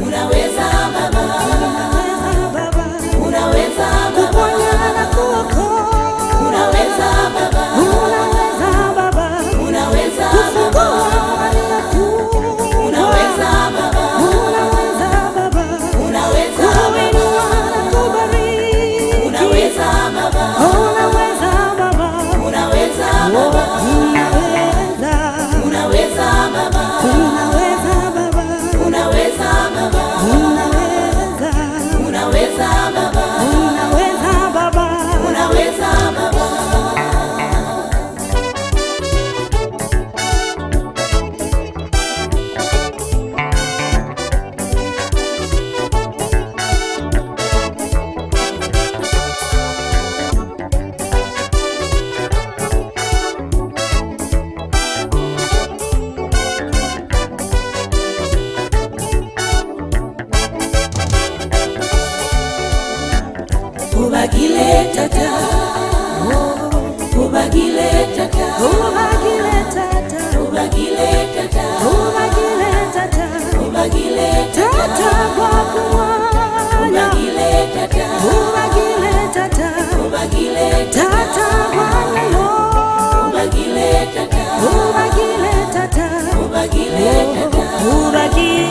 unaweza Baba, unaweza Baba, unaweza kuponya na kuokoa, unaweza Baba, unaweza kufungua waliokufa, unaweza Baba, unaweza kuinua na kubariki, unaweza Baba, unaweza Baba, unaweza Baba, unaweza Baba, unaweza Baba, unaweza Baba, unaweza Baba, unaweza Baba, unaweza Baba. Ubagile tata, ubagile tata, ubagile tata, ubagile tata, ubagile tata, ubagile tata kwa kumwanya, ubagile tata, ubagile tata, ubagile tata kwa leo, ubagile tata, ubagile tata, ubagile tata, ubagile,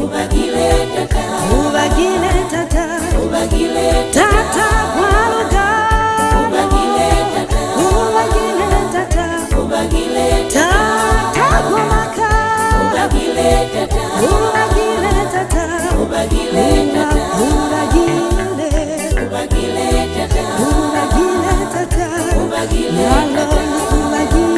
ubagile tata, ubagile tata, ubagile tata kwa lugha, ubagile tata, ubagile tata, ubagile tata kwa maka, ubagile tata, ubagile tata, ubagile tata, ubagile, ubagile tata, ubagile tata, ubagile tata, ubagile.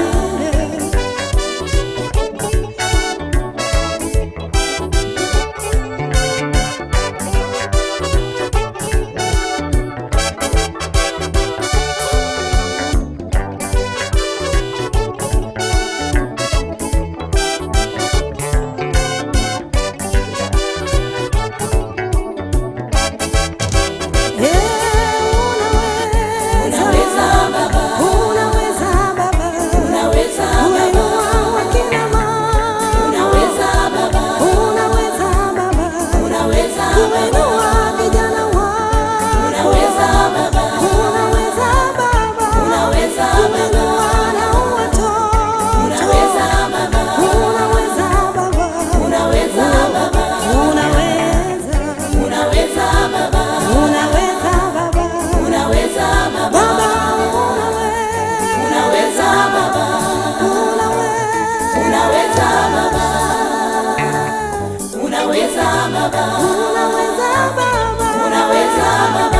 Unaweza Baba, unaweza Baba, unaweza Baba.